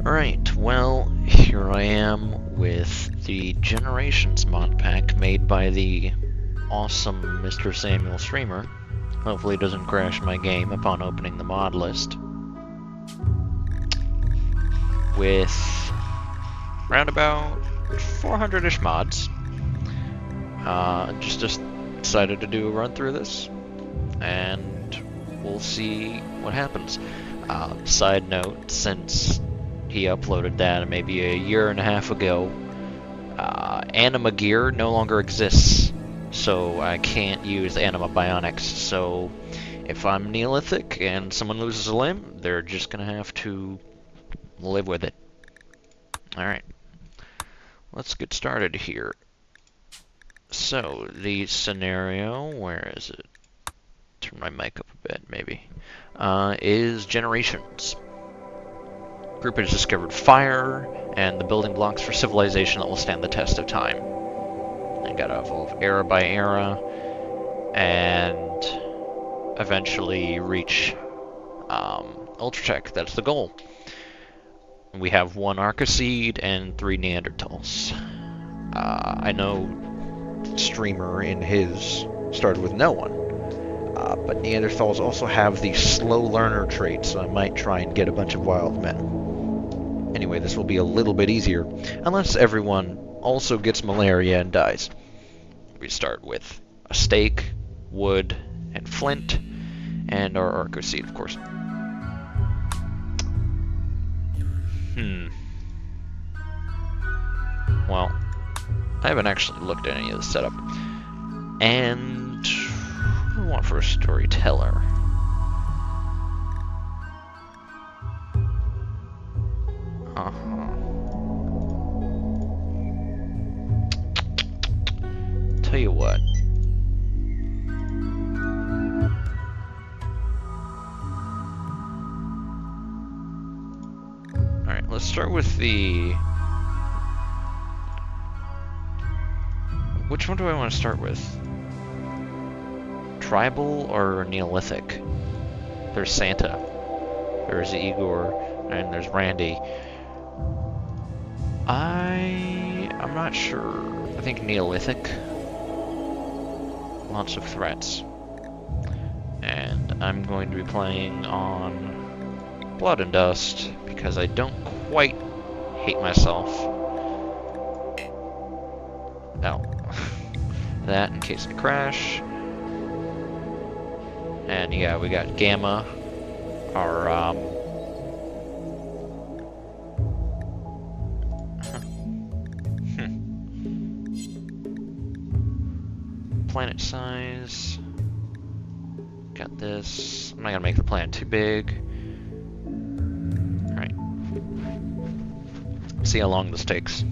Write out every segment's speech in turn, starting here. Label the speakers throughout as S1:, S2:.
S1: Alright, well, here I am with the Generations mod pack made by the awesome Mr. Samuel Streamer. Hopefully it doesn't crash my game upon opening the mod list. With around about 400-ish mods. Just decided to do a run through this, and we'll see what happens. Side note, since he uploaded that maybe a year and a half ago, anima gear no longer exists, so I can't use anima bionics. So if I'm Neolithic and someone loses a limb, they're just gonna have to live with it. Alright, let's get started here. So, the scenario, where is it? Turn my mic up a bit, maybe. Is Generations. Group has discovered fire and the building blocks for civilization that will stand the test of time. And gotta evolve era by era and eventually reach Ultratech. That's the goal. We have 1 Archoseed and 3 Neanderthals. I know Streamer in his started with no one. But Neanderthals also have the slow learner trait, so I might try and get a bunch of wild men. Anyway, this will be a little bit easier, unless everyone also gets malaria and dies. We start with a stake, wood, and flint, and our Archoseed, of course. Well, I haven't actually looked at any of the setup. And what do we want for a storyteller? Tell you what. Alright, let's start with the... Which one do I want to start with? Tribal or Neolithic? There's Santa. There's Igor. And there's Randy. I'm not sure. I think Neolithic. Lots of threats. And I'm going to be playing on Blood and Dust because I don't quite hate myself. Oh. That in case I crash. And yeah, we got Gamma, our planet size. Got this. I'm not gonna make the planet too big. Alright. See how long this takes.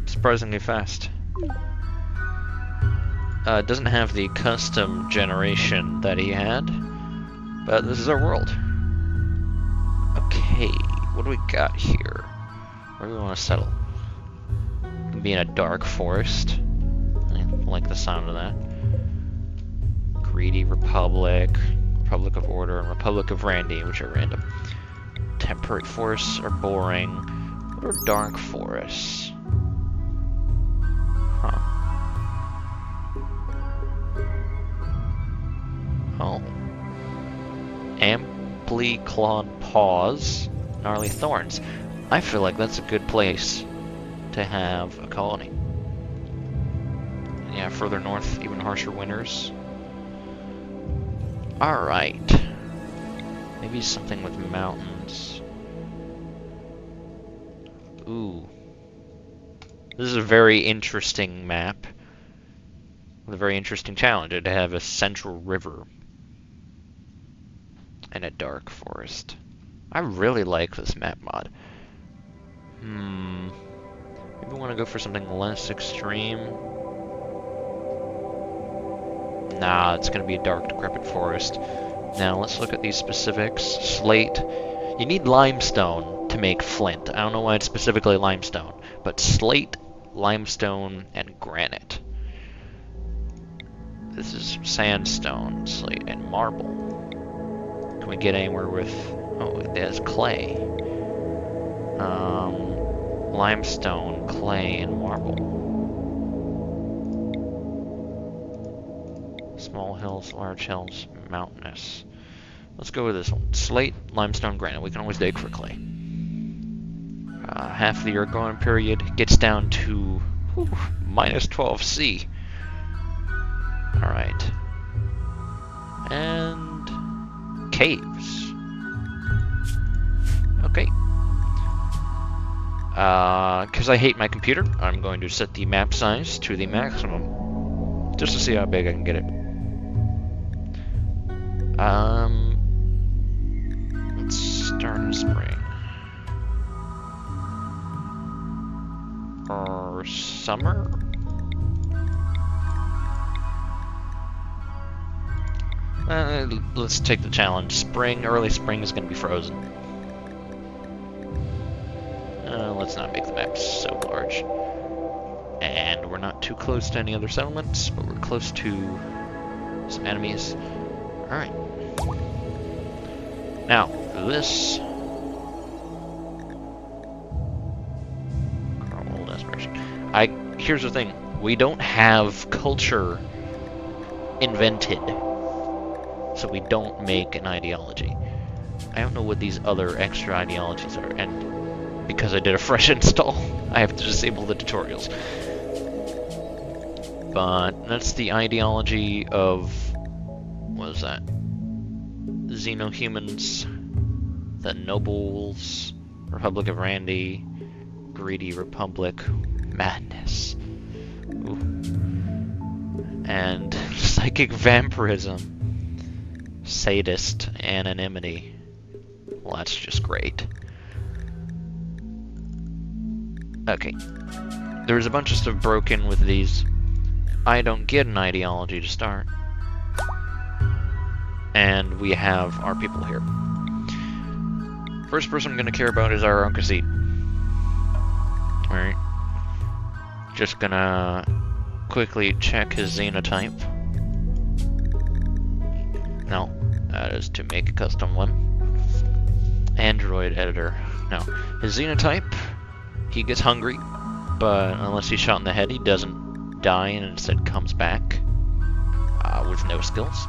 S1: Surprisingly fast. It doesn't have the custom generation that he had, but this is our world. Okay, what do we got here? Where do we want to settle? We can be in a dark forest. I like the sound of that. Greedy Republic, Republic of Order, and Republic of Randy, which are random. Temperate forests are boring. What are dark forests? Huh. Oh. Amply clawed paws, gnarly thorns. I feel like that's a good place to have a colony. Yeah, further north, even harsher winters. Alright. Maybe something with mountains. Ooh. This is a very interesting map. With a very interesting challenge. It'd have a central river. And a dark forest. I really like this map mod. Maybe we want to go for something less extreme. Nah, it's going to be a dark, decrepit forest. Now, let's look at these specifics. Slate. You need limestone to make flint. I don't know why it's specifically limestone. But slate limestone, and granite. This is sandstone, slate, and marble. Can we get anywhere with... Oh, there's clay. Limestone, clay, and marble. Small hills, large hills, mountainous. Let's go with this one. Slate, limestone, granite. We can always dig for clay. Half of the year growing period gets down to minus 12C. Alright. And caves. Okay. Because I hate my computer, I'm going to set the map size to the maximum, just to see how big I can get it. Let's start in spring. Or summer? Let's take the challenge. Spring, early spring is going to be frozen. Let's not make the map so large. And we're not too close to any other settlements, but we're close to some enemies. Alright. Now, this... Old aspiration. Here's the thing. We don't have culture invented. So we don't make an ideology. I don't know what these other extra ideologies are, and because I did a fresh install, I have to disable the tutorials. But that's the ideology of... what is that? Xenohumans, the Nobles, Republic of Randy, Greedy Republic, Madness. Ooh. And Psychic Vampirism, Sadist Anonymity. Well, that's just great. Okay. There's a bunch of stuff broken with these. I don't get an ideology to start. And we have our people here. First person I'm going to care about is our Archoseed. Alright. Just gonna quickly check his xenotype. No, that is to make a custom one. Android editor. No. His xenotype, he gets hungry, but unless he's shot in the head, he doesn't die and instead comes back with no skills.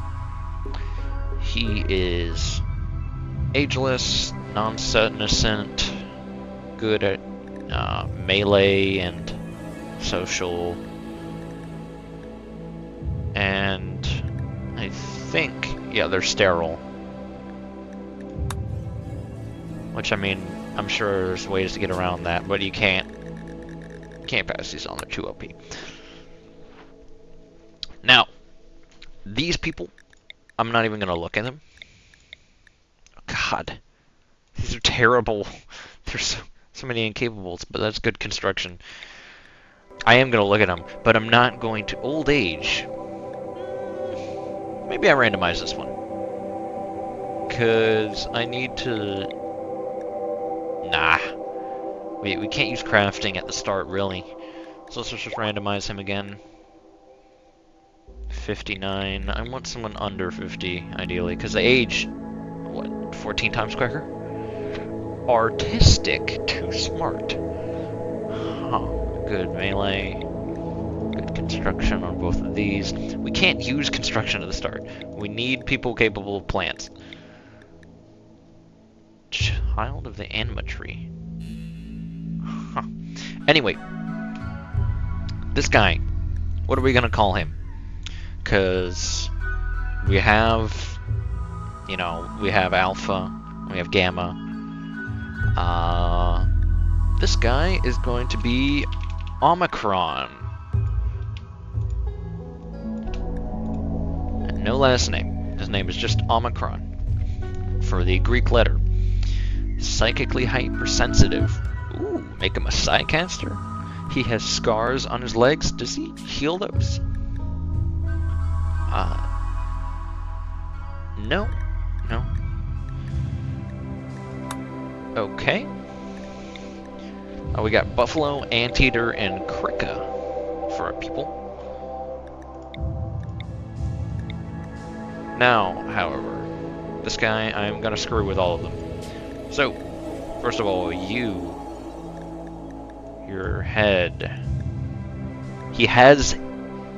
S1: He is ageless, non-senescent, good at melee and social, and I think, yeah, they're sterile. Which, I mean, I'm sure there's ways to get around that, but you can't pass these on, they're too OP. Now, these people, I'm not even gonna look at them. God, these are terrible. There's so many incapables, but that's good construction. I am gonna look at them, but I'm not going to. Old age. Maybe I randomize this one. Cause I need to. Nah. We can't use crafting at the start, really. So let's just randomize him again. 59. I want someone under 50, ideally, because the age, what, 14 times quicker? Artistic, too smart. Huh. Good melee. Good construction on both of these. We can't use construction at the start. We need people capable of plants. Child of the anima tree. Huh. Anyway. This guy. What are we gonna call him? Because we have, you know, we have Alpha, we have Gamma. This guy is going to be Omicron. And no last name. His name is just Omicron. For the Greek letter. Psychically hypersensitive. Ooh, make him a Psycaster. He has scars on his legs. Does he heal those? No. No. Okay. We got buffalo, anteater, and krika for our people. Now, however, this guy, I'm gonna screw with all of them. So, first of all, your head. He has,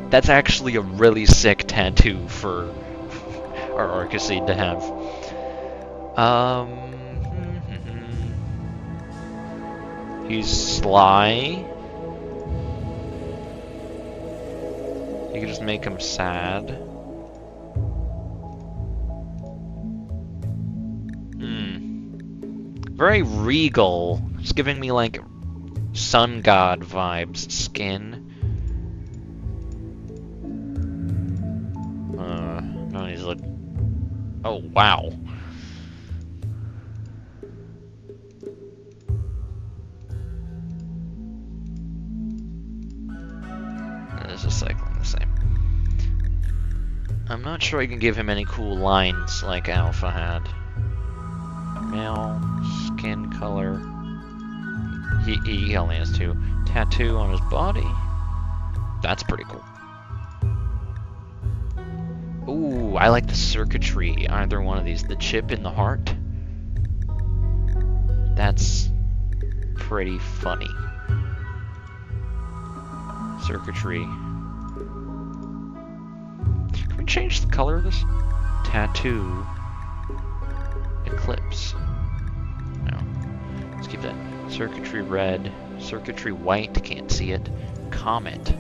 S1: that's actually a really sick tattoo for our Archoseed to have. He's sly. You can just make him sad. Very regal. It's giving me like sun god vibes. Skin. No, he's like. Oh wow. This is cycling the same. I'm not sure I can give him any cool lines like Alpha had. Male, skin color. He only has 2. Tattoo on his body. That's pretty cool. Ooh, I like the circuitry. Either one of these. The chip in the heart. That's pretty funny. Circuitry. Can we change the color of this? Tattoo. Eclipse. No. Let's keep that. Circuitry red. Circuitry white. Can't see it. Comet.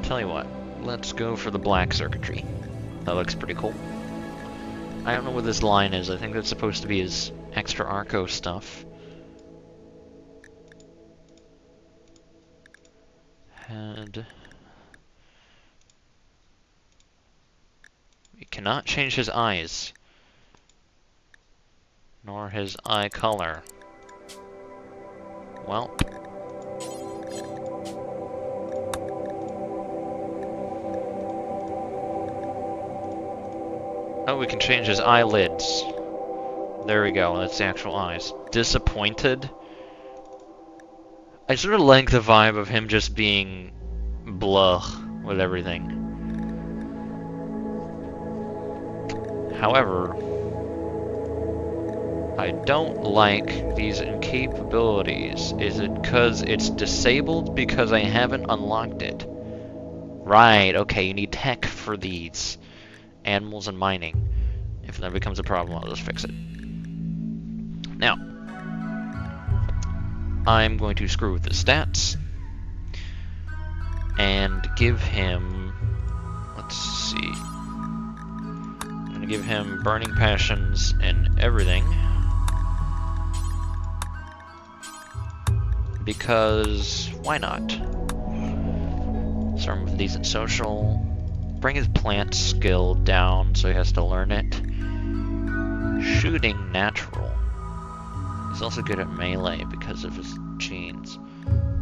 S1: Tell you what. Let's go for the black circuitry. That looks pretty cool. I don't know what this line is. I think that's supposed to be his extra Arco stuff. Head. We cannot change his eyes. Nor his eye color. Well. Oh, we can change his eyelids. There we go, that's the actual eyes. Disappointed. I sort of like the vibe of him just being blah with everything. However, I don't like these incapabilities. Is it because it's disabled because I haven't unlocked it? Right, okay, you need tech for these. Animals and mining. If that becomes a problem, I'll just fix it. Now, I'm going to screw with the stats and give him, let's see, I'm going to give him burning passions and everything because why not? Start with decent social. Bring his plant skill down so he has to learn it. Shooting natural. He's also good at melee because of his genes.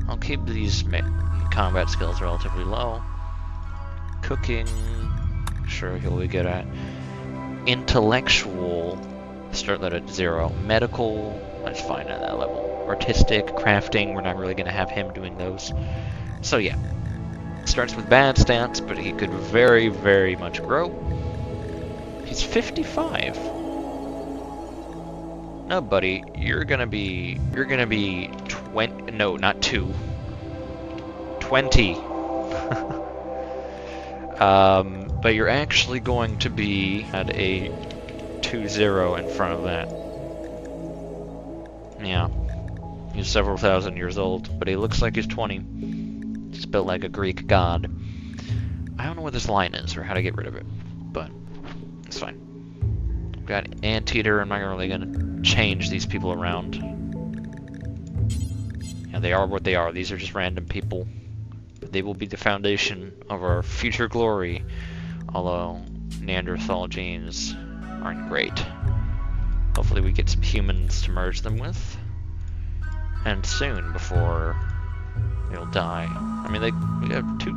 S1: I'll keep these combat skills relatively low. Cooking, sure he'll be good at. Intellectual, start that at 0. Medical, that's fine at that level. Artistic, crafting, we're not really going to have him doing those. So yeah. Starts with bad stats, but he could very, very much grow. He's 55. No, buddy, you're gonna be 20, no, not 2. 20. But you're actually going to be at a 2-0 in front of that. Yeah. He's several thousand years old, but he looks like he's 20. He's built like a Greek god. I don't know what this line is or how to get rid of it, but it's fine. Got Anteater. I'm not really gonna change these people around. Yeah, they are what they are. These are just random people. But they will be the foundation of our future glory. Although Neanderthal genes aren't great. Hopefully we get some humans to merge them with. And soon, before they'll die. I mean, we have 2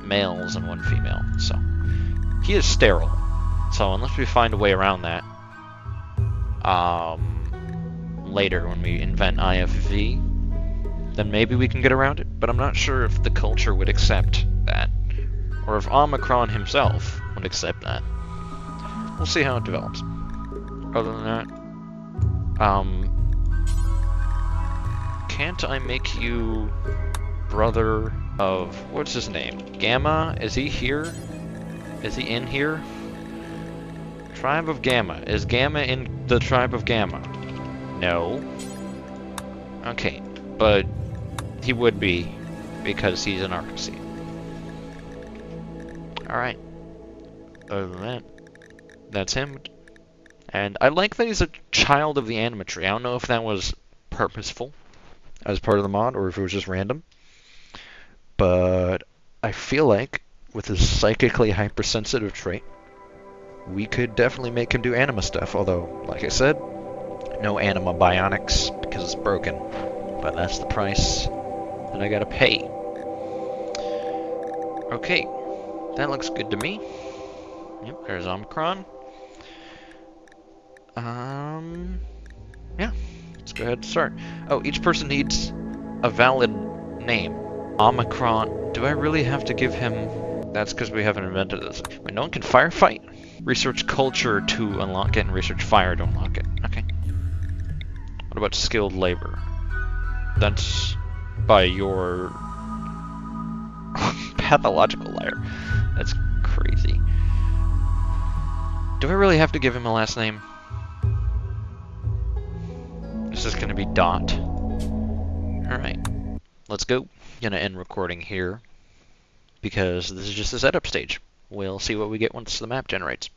S1: males and 1 female, so he is sterile. So unless we find a way around that, later when we invent IFV, then maybe we can get around it, but I'm not sure if the culture would accept that, or if Omicron himself would accept that. We'll see how it develops. Other than that, can't I make you brother of, what's his name? Gamma? Is he here? Is he in here? Tribe of Gamma. Is Gamma in the Tribe of Gamma? No. Okay, but he would be, because he's an Archoseed. Alright. Other than that, that's him. And I like that he's a child of the animatry. I don't know if that was purposeful as part of the mod, or if it was just random. But I feel like, with his psychically hypersensitive trait, we could definitely make him do anima stuff. Although, like I said, no anima bionics, because it's broken. But that's the price that I gotta pay. Okay, that looks good to me. Yep, there's Omicron. Yeah, let's go ahead and start. Oh, each person needs a valid name. Omicron. Do I really have to give him... That's because we haven't invented this. Wait, no one can firefight? Research culture to unlock it, and research fire to unlock it. Okay. What about skilled labor? That's by your pathological liar. That's crazy. Do I really have to give him a last name? This is gonna be Dot. Alright, let's go. Gonna end recording here, because this is just a setup stage. We'll see what we get once the map generates.